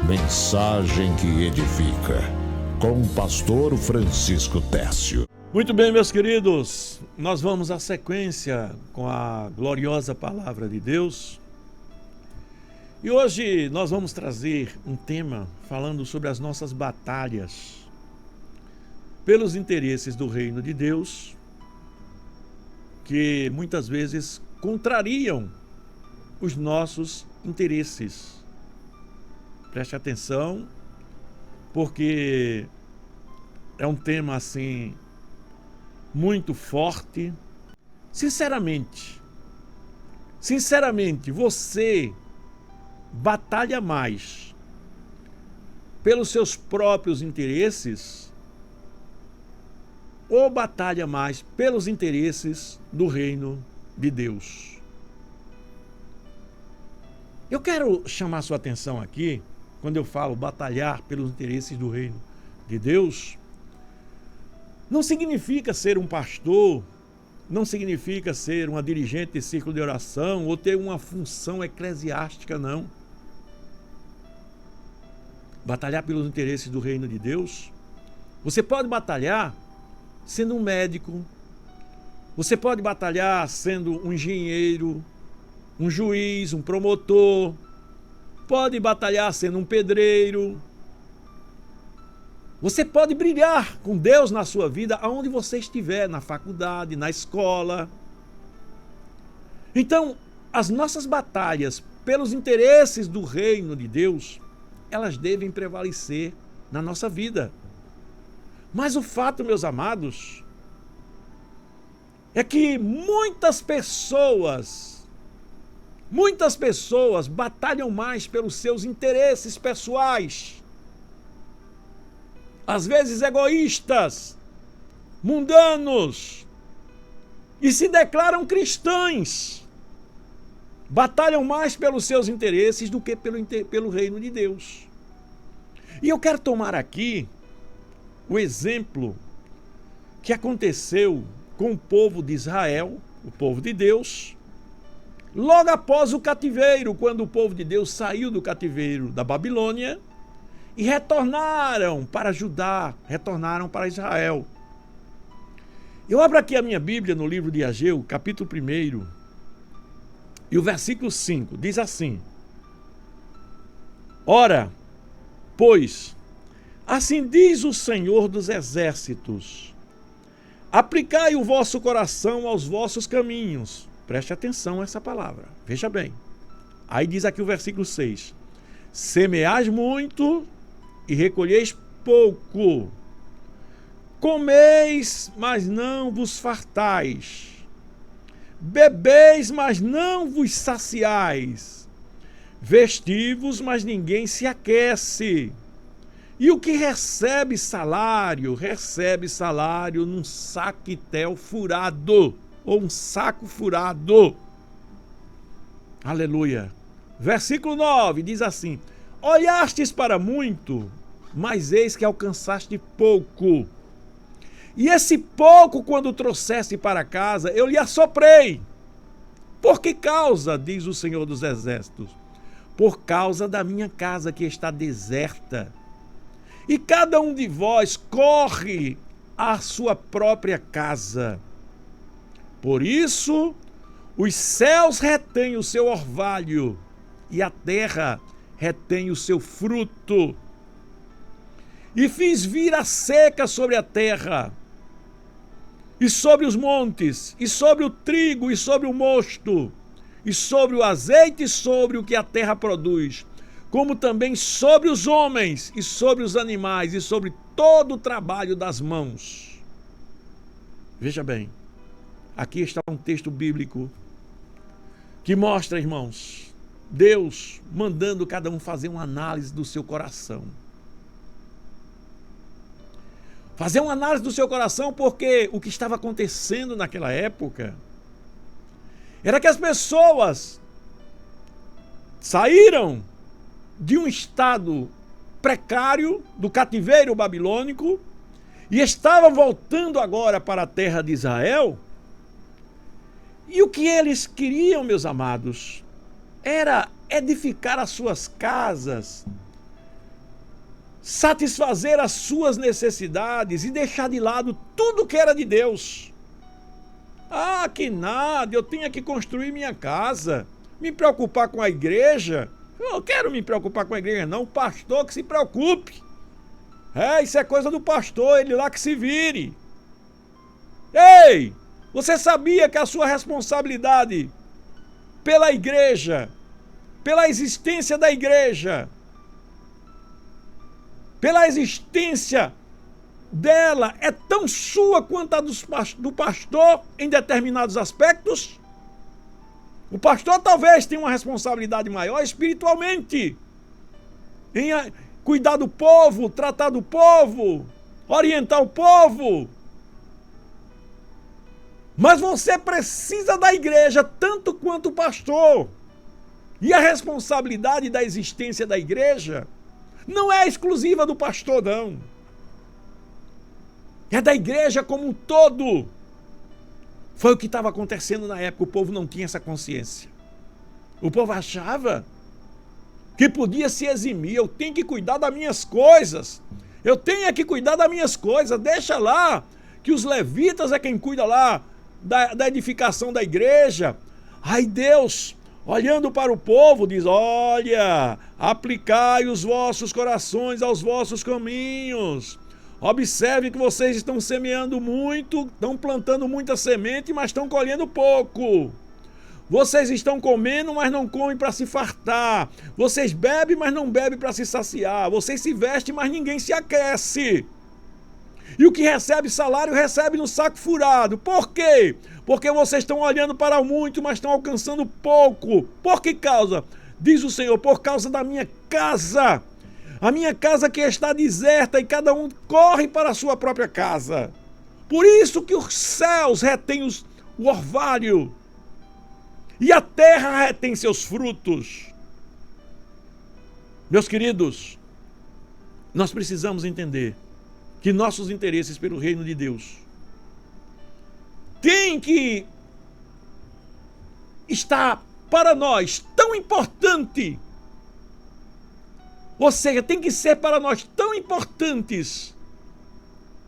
Mensagem que edifica, com o pastor Francisco Tércio. Muito bem, meus queridos, nós vamos à sequência com a gloriosa palavra de Deus. E hoje nós vamos trazer um tema falando sobre as nossas batalhas pelos interesses do reino de Deus, que muitas vezes contrariam os nossos interesses. Preste atenção, porque é um tema assim muito forte. Sinceramente, você batalha mais pelos seus próprios interesses ou batalha mais pelos interesses do reino de Deus? Eu quero chamar sua atenção aqui, quando eu falo batalhar pelos interesses do reino de Deus, não significa ser um pastor, não significa ser uma dirigente de círculo de oração ou ter uma função eclesiástica, não. Batalhar pelos interesses do reino de Deus, você pode batalhar sendo um médico, você pode batalhar sendo um engenheiro, um juiz, um promotor, pode batalhar sendo um pedreiro. Você pode brilhar com Deus na sua vida aonde você estiver, na faculdade, na escola. Então, as nossas batalhas pelos interesses do reino de Deus, elas devem prevalecer na nossa vida. Mas o fato, meus amados, é que muitas pessoas batalham mais pelos seus interesses pessoais, às vezes egoístas, mundanos, e se declaram cristãs. Batalham mais pelos seus interesses do que pelo reino de Deus. E eu quero tomar aqui o exemplo que aconteceu com o povo de Israel, o povo de Deus, logo após o cativeiro, quando o povo de Deus saiu do cativeiro da Babilônia e retornaram para Judá, retornaram para Israel. Eu abro aqui a minha Bíblia no livro de Ageu, capítulo 1, e o versículo 5, diz assim: Ora, pois, assim diz o Senhor dos Exércitos, aplicai o vosso coração aos vossos caminhos. Preste atenção a essa palavra, veja bem. Aí diz aqui o versículo 6, semeais muito e recolheis pouco, comeis, mas não vos fartais, bebeis, mas não vos saciais, vestivos, mas ninguém se aquece. E o que recebe salário num saquetel furado, ou um saco furado. Aleluia. Versículo 9 diz assim: olhastes para muito, mas eis que alcançaste pouco. E esse pouco, quando trouxeste para casa, eu lhe assoprei. Por que causa, diz o Senhor dos Exércitos? Por causa da minha casa que está deserta. E cada um de vós corre à sua própria casa. Por isso, os céus retêm o seu orvalho, e a terra retém o seu fruto. E fiz vir a seca sobre a terra, e sobre os montes, e sobre o trigo, e sobre o mosto, e sobre o azeite, e sobre o que a terra produz, como também sobre os homens, e sobre os animais, e sobre todo o trabalho das mãos. Veja bem, aqui está um texto bíblico que mostra, irmãos, Deus mandando cada um fazer uma análise do seu coração. Fazer uma análise do seu coração, porque o que estava acontecendo naquela época era que as pessoas saíram de um estado precário do cativeiro babilônico e estavam voltando agora para a terra de Israel. E o que eles queriam, meus amados, era edificar as suas casas satisfazer as suas necessidades e deixar de lado tudo que era de Deus. Ah, que nada, eu tenho que construir minha casa, me preocupar com a igreja. Eu não quero me preocupar com a igreja, não. O pastor que se preocupe. Isso é coisa do pastor, ele lá que se vire. Ei, você sabia que a sua responsabilidade pela igreja, pela existência da igreja, pela existência dela é tão sua quanto a do pastor em determinados aspectos? O pastor talvez tenha uma responsabilidade maior espiritualmente, em cuidar do povo, tratar do povo, orientar o povo. Mas você precisa da igreja tanto quanto o pastor. E a responsabilidade da existência da igreja não é exclusiva do pastor, não. É da igreja como um todo. Foi o que estava acontecendo na época. O povo não tinha essa consciência. O povo achava que podia se eximir. Eu tenho que cuidar das minhas coisas. Eu tenho que cuidar das minhas coisas. Deixa lá que os levitas é quem cuida lá da edificação da igreja. Aí Deus, olhando para o povo, diz: olha, aplicai os vossos corações aos vossos caminhos. Observe que vocês estão semeando muito, estão plantando muita semente, mas estão colhendo pouco. Vocês estão comendo, mas não comem para se fartar. Vocês bebem, mas não bebem para se saciar. Vocês se vestem, mas ninguém se aquece. E o que recebe salário, recebe no saco furado. Por quê? Porque vocês estão olhando para o muito, mas estão alcançando pouco. Por que causa? Diz o Senhor: por causa da minha casa. A minha casa que está deserta e cada um corre para a sua própria casa. Por isso que os céus retêm o orvalho e a terra retém seus frutos. Meus queridos, nós precisamos entender que nossos interesses pelo reino de Deus têm que estar para nós tão importante. Ou seja, tem que ser para nós tão importantes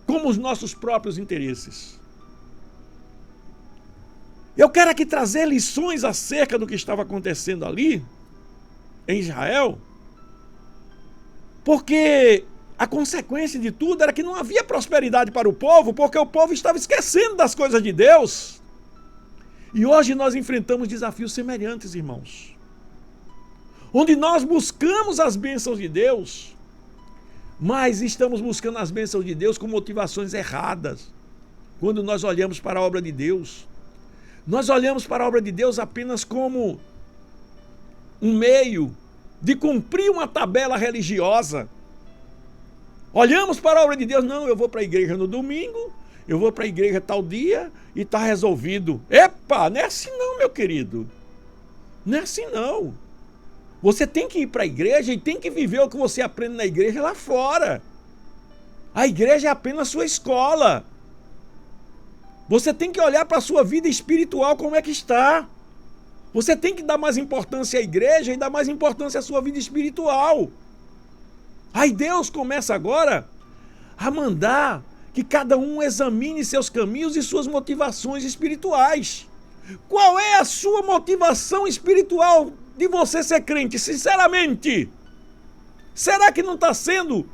como os nossos próprios interesses. Eu quero aqui trazer lições acerca do que estava acontecendo ali, em Israel, porque a consequência de tudo era que não havia prosperidade para o povo, porque o povo estava esquecendo das coisas de Deus. E hoje nós enfrentamos desafios semelhantes, irmãos, onde nós buscamos as bênçãos de Deus, mas estamos buscando as bênçãos de Deus com motivações erradas. Quando nós olhamos para a obra de Deus, nós olhamos para a obra de Deus apenas como um meio de cumprir uma tabela religiosa. Olhamos para a obra de Deus: não, eu vou para a igreja no domingo, eu vou para a igreja tal dia e está resolvido. Epa, não é assim não, meu querido. Não é assim não. Você tem que ir para a igreja e tem que viver o que você aprende na igreja lá fora. A igreja é apenas sua escola. Você tem que olhar para a sua vida espiritual, como é que está. Você tem que dar mais importância à igreja e dar mais importância à sua vida espiritual. Aí Deus começa agora a mandar que cada um examine seus caminhos e suas motivações espirituais. Qual é a sua motivação espiritual de você ser crente, sinceramente? Será que não está sendo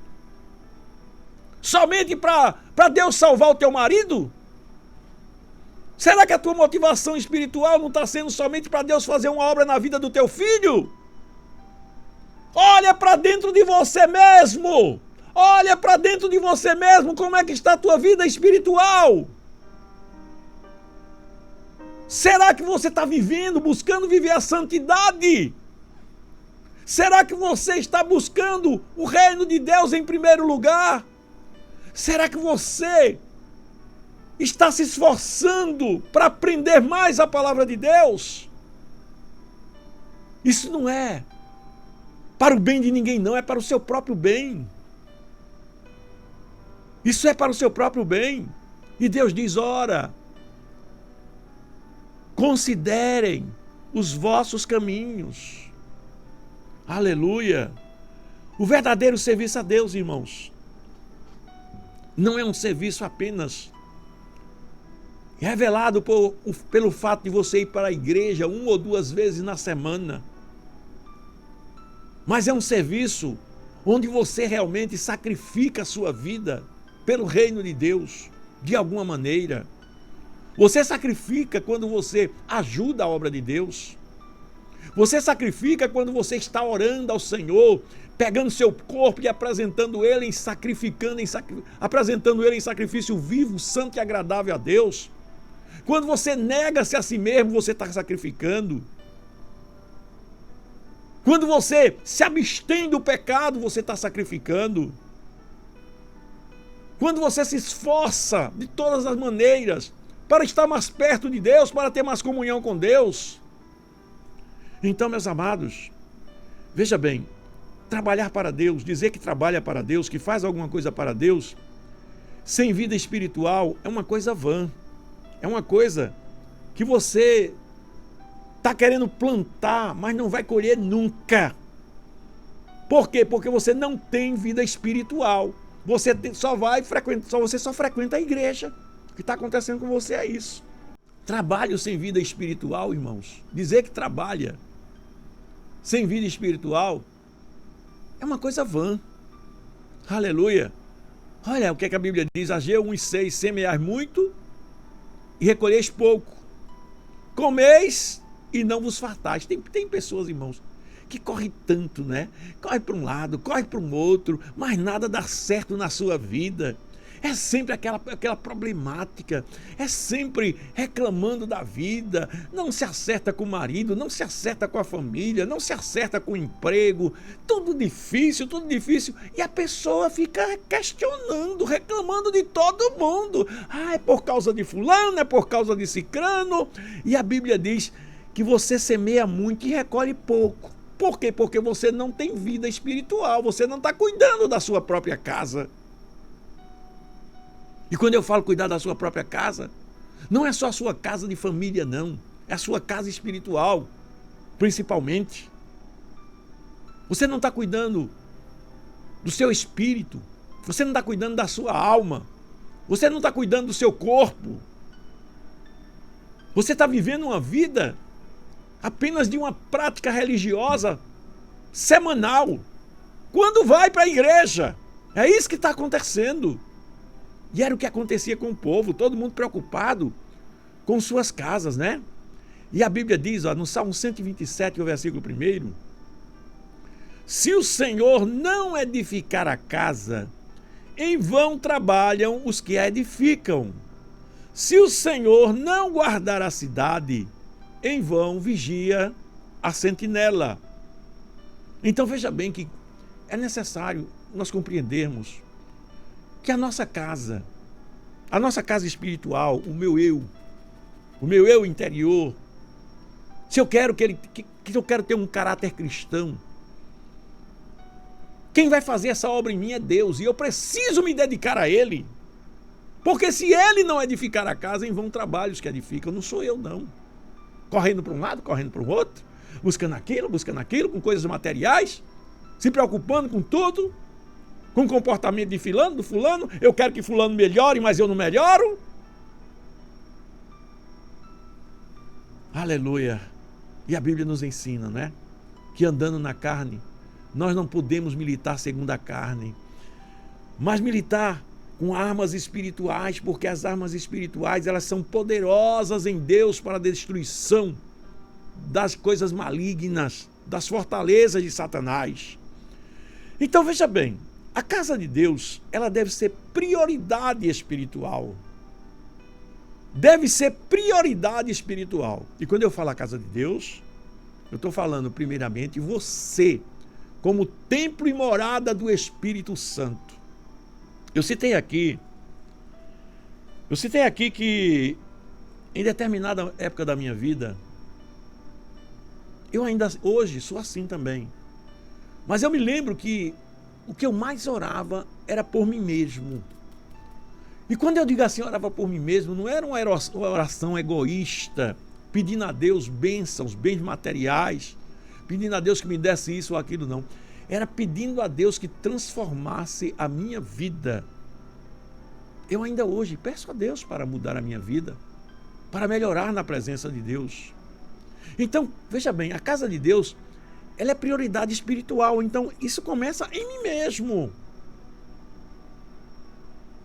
somente para Deus salvar o teu marido? Será que a tua motivação espiritual não está sendo somente para Deus fazer uma obra na vida do teu filho? Olha para dentro de você mesmo. Olha para dentro de você mesmo como é que está a tua vida espiritual. Será que você está vivendo, buscando viver a santidade? Será que você está buscando o reino de Deus em primeiro lugar? Será que você está se esforçando para aprender mais a palavra de Deus? Isso não é para o bem de ninguém, não, é para o seu próprio bem. Isso é para o seu próprio bem. E Deus diz: ora, considerem os vossos caminhos. Aleluia. O verdadeiro serviço a Deus, irmãos, não é um serviço apenas revelado pelo fato de você ir para a igreja 1 ou 2 vezes na semana, mas é um serviço onde você realmente sacrifica a sua vida pelo reino de Deus, de alguma maneira. Você sacrifica quando você ajuda a obra de Deus. Você sacrifica quando você está orando ao Senhor, pegando seu corpo e apresentando ele apresentando ele em sacrifício vivo, santo e agradável a Deus. Quando você nega-se a si mesmo, você está sacrificando. Quando você se abstém do pecado, você está sacrificando. Quando você se esforça de todas as maneiras para estar mais perto de Deus, para ter mais comunhão com Deus. Então, meus amados, veja bem, trabalhar para Deus, dizer que trabalha para Deus, que faz alguma coisa para Deus, sem vida espiritual, é uma coisa vã. É uma coisa que você está querendo plantar, mas não vai colher nunca. Por quê? Porque você não tem vida espiritual. Você só frequenta a igreja. O que está acontecendo com você é isso. Trabalho sem vida espiritual, irmãos. Dizer que trabalha sem vida espiritual é uma coisa vã. Aleluia. Olha o que a Bíblia diz, Ageu 1:6, semeais muito e recolheis pouco. Comeis e não vos fartais. Tem pessoas, irmãos, que correm tanto, né? Corre para um lado, corre para um outro, mas nada dá certo na sua vida. É sempre aquela problemática, é sempre reclamando da vida, não se acerta com o marido, não se acerta com a família, não se acerta com o emprego, tudo difícil, e a pessoa fica questionando, reclamando de todo mundo. Ah, é por causa de fulano, é por causa de cicrano, e a Bíblia diz que você semeia muito e recolhe pouco. Por quê? Porque você não tem vida espiritual, você não está cuidando da sua própria casa. E quando eu falo cuidar da sua própria casa, não é só a sua casa de família, não. É a sua casa espiritual, principalmente. Você não está cuidando do seu espírito. Você não está cuidando da sua alma. Você não está cuidando do seu corpo. Você está vivendo uma vida apenas de uma prática religiosa semanal. Quando vai para a igreja? É isso que está acontecendo. E era o que acontecia com o povo, todo mundo preocupado com suas casas, né? E a Bíblia diz, no Salmo 127, o versículo 1, se o Senhor não edificar a casa, em vão trabalham os que a edificam. Se o Senhor não guardar a cidade, em vão vigia a sentinela. Então veja bem que é necessário nós compreendermos que a nossa casa espiritual, o meu eu interior, se eu quero que eu quero ter um caráter cristão, quem vai fazer essa obra em mim é Deus, e eu preciso me dedicar a Ele, porque se Ele não edificar a casa, em vão trabalhos que edificam, não sou eu não, correndo para um lado, correndo para o outro, buscando aquilo, com coisas materiais, se preocupando com tudo, com o comportamento de fulano, do fulano, eu quero que fulano melhore, mas eu não melhoro. Aleluia. E a Bíblia nos ensina, né? Que andando na carne, nós não podemos militar segundo a carne, mas militar com armas espirituais, porque as armas espirituais, elas são poderosas em Deus para a destruição das coisas malignas, das fortalezas de Satanás. Então veja bem, a casa de Deus, ela deve ser prioridade espiritual. Deve ser prioridade espiritual. E quando eu falo a casa de Deus, eu estou falando primeiramente você, como templo e morada do Espírito Santo. Eu citei aqui que em determinada época da minha vida, eu ainda hoje sou assim também. Mas eu me lembro que o que eu mais orava era por mim mesmo. E quando eu digo assim, orava por mim mesmo, não era uma oração egoísta, pedindo a Deus bênçãos, bens materiais, pedindo a Deus que me desse isso ou aquilo, não. era pedindo a Deus que transformasse a minha vida. Eu ainda hoje peço a Deus para mudar a minha vida, para melhorar na presença de Deus. Então, veja bem, a casa de Deus, ela é prioridade espiritual. Então, isso começa em mim mesmo.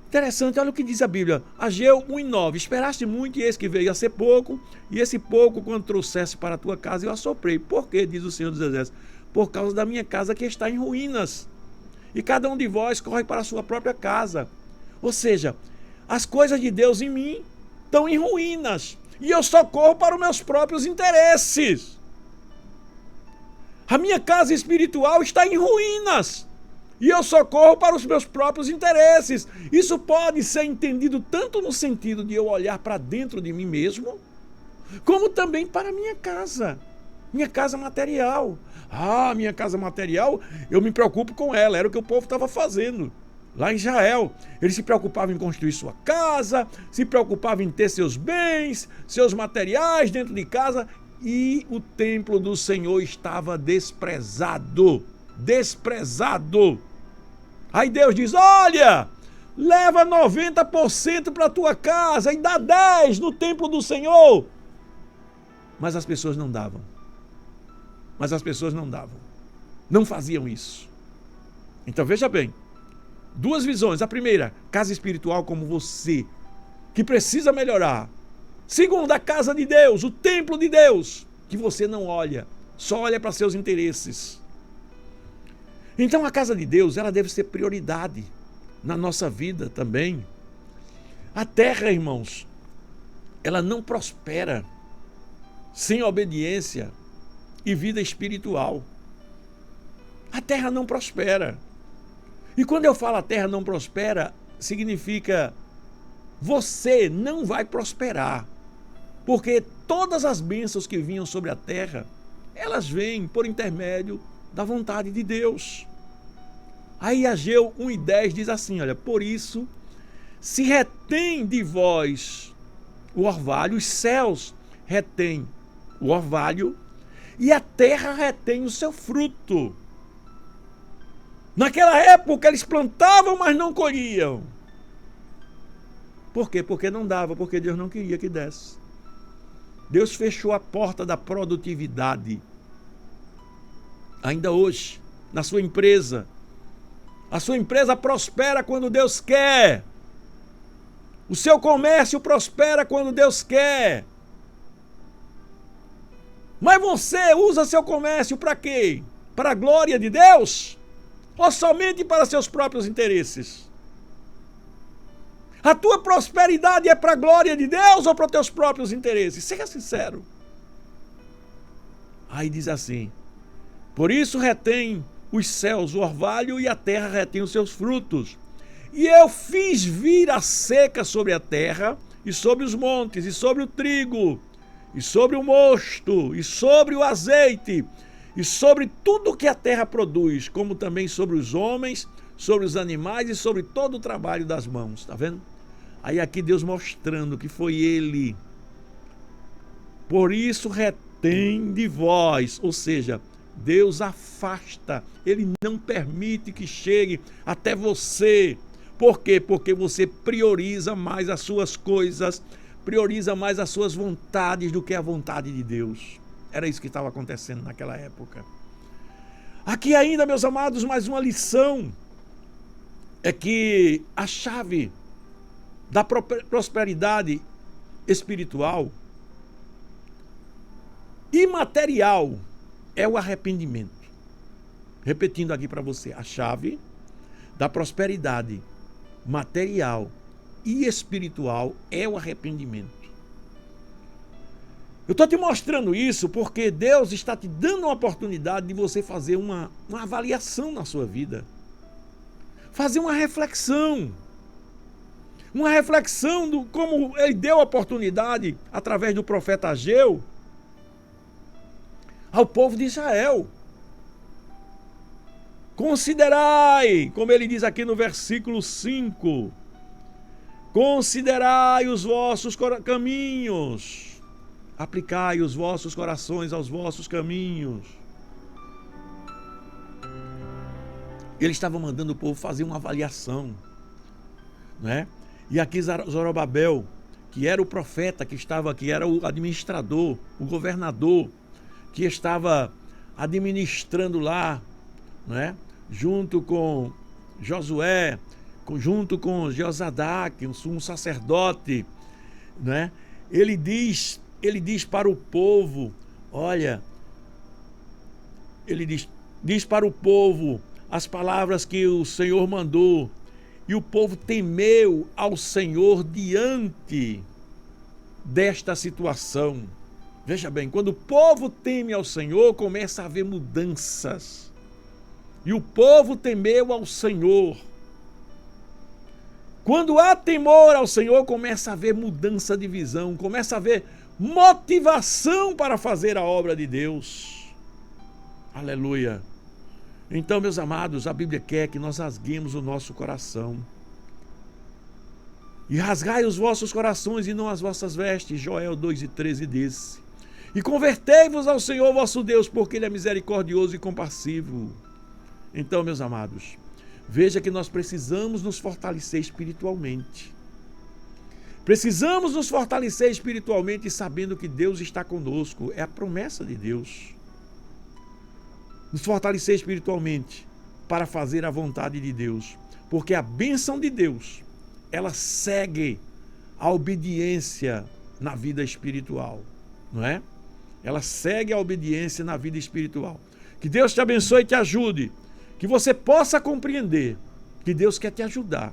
Interessante, olha o que diz a Bíblia. Ageu 1:9. Esperaste muito e eis que veio a ser pouco, e esse pouco, quando trouxesse para a tua casa, eu assoprei. Por quê? Diz o Senhor dos Exércitos. Por causa da minha casa que está em ruínas. E cada um de vós corre para a sua própria casa. Ou seja, as coisas de Deus em mim estão em ruínas. E eu só corro para os meus próprios interesses. A minha casa espiritual está em ruínas. E eu só corro para os meus próprios interesses. Isso pode ser entendido tanto no sentido de eu olhar para dentro de mim mesmo, como também para a minha casa. Minha casa material. Minha casa material, eu me preocupo com ela. Era o que o povo estava fazendo. Lá em Israel, eles se preocupavam em construir sua casa, se preocupavam em ter seus bens, seus materiais dentro de casa, e o templo do Senhor estava desprezado. Desprezado. Aí Deus diz, olha, leva 90% para a tua casa e dá 10% no templo do Senhor. Mas as pessoas não davam. Não faziam isso. Então veja bem, duas visões. A primeira, casa espiritual como você, que precisa melhorar. Segunda, a casa de Deus, o templo de Deus, que você não olha, só olha para seus interesses. Então a casa de Deus, ela deve ser prioridade na nossa vida também. A terra, irmãos, ela não prospera sem obediência e vida espiritual. A terra não prospera. E quando eu falo a terra não prospera, significa você não vai prosperar. Porque todas as bênçãos que vinham sobre a terra, elas vêm por intermédio da vontade de Deus. Aí Ageu 1:10 diz assim, olha, por isso se retém de vós o orvalho, os céus retêm o orvalho e a terra retém o seu fruto. Naquela época eles plantavam, mas não colhiam. Por quê? Porque não dava, porque Deus não queria que desse. Deus fechou a porta da produtividade. Ainda hoje, na sua empresa, a sua empresa prospera quando Deus quer. O seu comércio prospera quando Deus quer. Mas você usa seu comércio para quê? Para a glória de Deus? Ou somente para seus próprios interesses? A tua prosperidade é para a glória de Deus ou para os teus próprios interesses? Seja sincero. Aí diz assim, por isso retém os céus o orvalho e a terra retém os seus frutos. E eu fiz vir a seca sobre a terra e sobre os montes e sobre o trigo e sobre o mosto e sobre o azeite e sobre tudo que a terra produz, como também sobre os homens, sobre os animais e sobre todo o trabalho das mãos. Está vendo? Aí aqui Deus mostrando que foi Ele. Por isso retém de vós, ou seja, Deus afasta, Ele não permite que chegue até você. Por quê? Porque você prioriza mais as suas coisas, prioriza mais as suas vontades do que a vontade de Deus. Era isso que estava acontecendo naquela época. Aqui ainda, meus amados, mais uma lição é que a chave da prosperidade espiritual e material é o arrependimento. Repetindo aqui para você, a chave da prosperidade material e espiritual é o arrependimento. Eu estou te mostrando isso porque Deus está te dando uma oportunidade de você fazer uma avaliação na sua vida. Fazer uma reflexão. Uma reflexão do como Ele deu a oportunidade, através do profeta Ageu, ao povo de Israel. Considerai, como ele diz aqui no versículo 5, considerai os vossos caminhos, aplicai os vossos corações aos vossos caminhos. Ele estava mandando o povo fazer uma avaliação, né? E aqui Zorobabel, que era o profeta, que era o administrador, o governador, que estava administrando lá, né? Junto com Josué, junto com Jeozadaque, um sumo sacerdote, né? Ele diz para o povo, olha, ele diz para o povo as palavras que o Senhor mandou, e o povo temeu ao Senhor diante desta situação. Veja bem, quando o povo teme ao Senhor, começa a haver mudanças. E o povo temeu ao Senhor. Quando há temor ao Senhor, começa a haver mudança de visão, começa a haver motivação para fazer a obra de Deus. Aleluia. Então, meus amados, a Bíblia quer que nós rasguemos o nosso coração. E rasgai os vossos corações e não as vossas vestes. Joel 2:13 diz. E convertei-vos ao Senhor vosso Deus, porque Ele é misericordioso e compassivo. Então, meus amados, veja que nós precisamos nos fortalecer espiritualmente. Precisamos nos fortalecer espiritualmente sabendo que Deus está conosco. É a promessa de Deus. Nos fortalecer espiritualmente para fazer a vontade de Deus. Porque a bênção de Deus, ela segue a obediência na vida espiritual, não é? Ela segue a obediência na vida espiritual. Que Deus te abençoe e te ajude. Que você possa compreender que Deus quer te ajudar.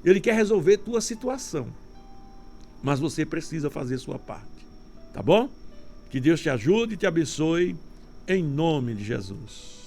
Ele quer resolver tua situação. Mas você precisa fazer sua parte. Tá bom? Que Deus te ajude e te abençoe em nome de Jesus.